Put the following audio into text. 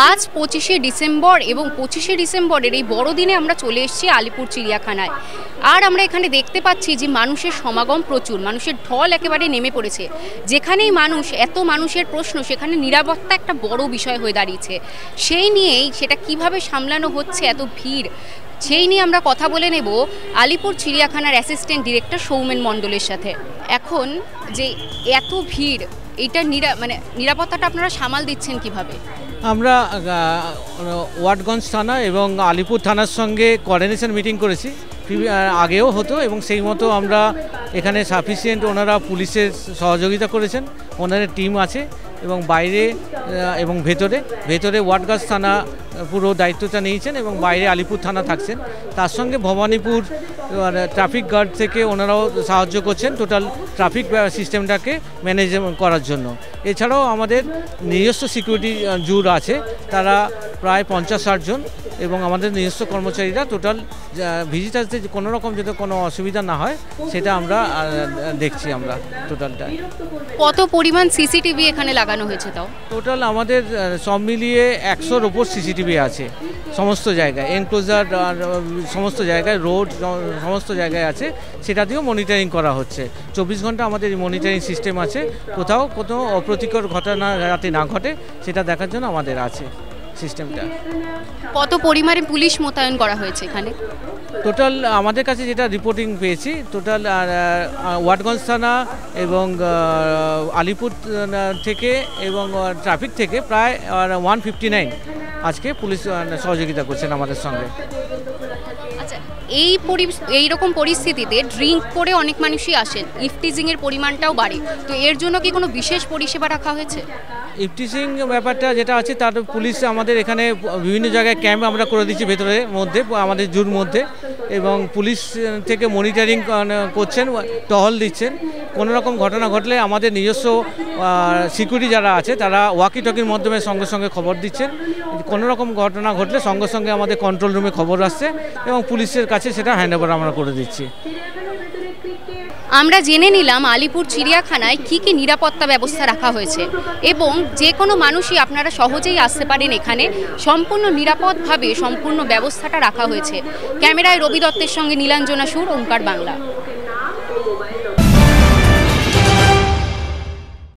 আজ 25শে ডিসেম্বর এবং 25শে ডিসেম্বরের এই বড়দিনে আমরা চলে এসেছি আলিপুর চিড়িয়াখানায়। আর আমরা এখানে দেখতে পাচ্ছি যে মানুষের সমাগম প্রচুর, মানুষের ঢল একেবারে নেমে পড়েছে। যেখানেই মানুষ, এত মানুষের প্রশ্ন, সেখানে নিরাপত্তা একটা বড় বিষয় হয়ে দাঁড়িয়েছে। সেই নিয়েই সেটা কিভাবে সামলানো হচ্ছে এত ভিড়, সেই নিয়ে আমরা কথা বলে নেব আলিপুর চিড়িয়াখানার অ্যাসিস্ট্যান্ট ডিরেক্টর সৌমেন মণ্ডলের সাথে। এখন যে এত ভিড়, এইটা নিরাপত্তাটা আপনারা সামাল দিচ্ছেন কিভাবে? আমরা ওয়াটগঞ্জ থানা এবং আলিপুর থানার সঙ্গে কোঅর্ডিনেশন মিটিং করেছি, আগেও হতো, এবং সেই মতো আমরা এখানে সাফিসিয়েন্ট ওনারা পুলিশের সহযোগিতা করেছেন, ওনাদের টিম আছে, এবং বাইরে এবং ভেতরে ওয়াটগঞ্জ থানা পুরো দায়িত্বটা নিয়েছেন এবং বাইরে আলিপুর থানা থাকছেন। তার সঙ্গে ভবানীপুর ট্রাফিক গার্ড থেকে ওনারাও সাহায্য করছেন টোটাল ট্রাফিক সিস্টেমটাকে ম্যানেজ করার জন্য। এছাড়াও আমাদের নিজস্ব সিকিউরিটি জুর আছে, তারা প্রায় 50-60 জন, এবং আমাদের নিজস্ব কর্মচারীরা টোটাল ভিজিটার্সদের কোনো রকম যাতে কোনো অসুবিধা না হয় সেটা আমরা দেখছি। আমরা টোটালটা কত পরিমাণ সিসিটিভি এখানে লাগানো হয়েছে? তাও টোটাল আমাদের সব মিলিয়ে 100-র ওপর সিসিটিভি আছে সমস্ত জায়গায়, এনক্লোজার সমস্ত জায়গায়, রোড সমস্ত জায়গায় আছে, সেটা দিয়েও মনিটরিং করা হচ্ছে। 24 ঘন্টা আমাদের মনিটরিং সিস্টেম আছে, কোথাও কোনো অপ্রীতিকর ঘটনা যাতে না ঘটে সেটা দেখার জন্য আমাদের আছে সিস্টেমটা। কত পরিমাণে পুলিশ মোতায়েন করা হয়েছে এখানে? টোটাল আমাদের কাছে যেটা রিপোর্টিং পেয়েছি, টোটাল ওয়াটগঞ্জ থানা এবং আলিপুর থেকে এবং ট্রাফিক থেকে প্রায় 159 আজকে পুলিশ সহযোগিতা করছেন আমাদের সঙ্গে। আচ্ছা, এই রকম পরিস্থিতিতে ড্রিঙ্ক করে অনেক মানুষই আসেন, ইফটিজিংয়ের পরিমাণটাও বাড়ে, তো এর জন্য কি কোনো বিশেষ পরিষেবা রাখা হয়েছে? ইফটিজিং ব্যাপারটা যেটা আছে তার পুলিশ আমাদের এখানে বিভিন্ন জায়গায় ক্যাম্প আমরা করে দিচ্ছি ভেতরের মধ্যে, আমাদের জুর মধ্যে, এবং পুলিশ থেকে মনিটরিং করছেন, টহল দিচ্ছেন। কোনো রকম ঘটনা ঘটলে আমাদের নিজস্ব সিকিউরিটি যারা আছে তারা ওয়াকি টকির মাধ্যমে সঙ্গে সঙ্গে খবর দিচ্ছেন। কোনো রকম ঘটনা ঘটলে সঙ্গে সঙ্গে আমাদের কন্ট্রোল রুমে খবর আসছে এবং পুলিশের কাছে সেটা হ্যান্ডওভার আমরা করে দিচ্ছি। আমরা জেনে নিলাম আলিপুর চিড়িয়াখানায় কী কী নিরাপত্তা ব্যবস্থা রাখা হয়েছে, এবং যে কোনো মানুষই আপনারা সহজেই আসতে পারেন এখানে, সম্পূর্ণ নিরাপদভাবে সম্পূর্ণ ব্যবস্থাটা রাখা হয়েছে। ক্যামেরায় রবি দত্তের সঙ্গে নীলাঞ্জনা সুর, ওঙ্কার বাংলা।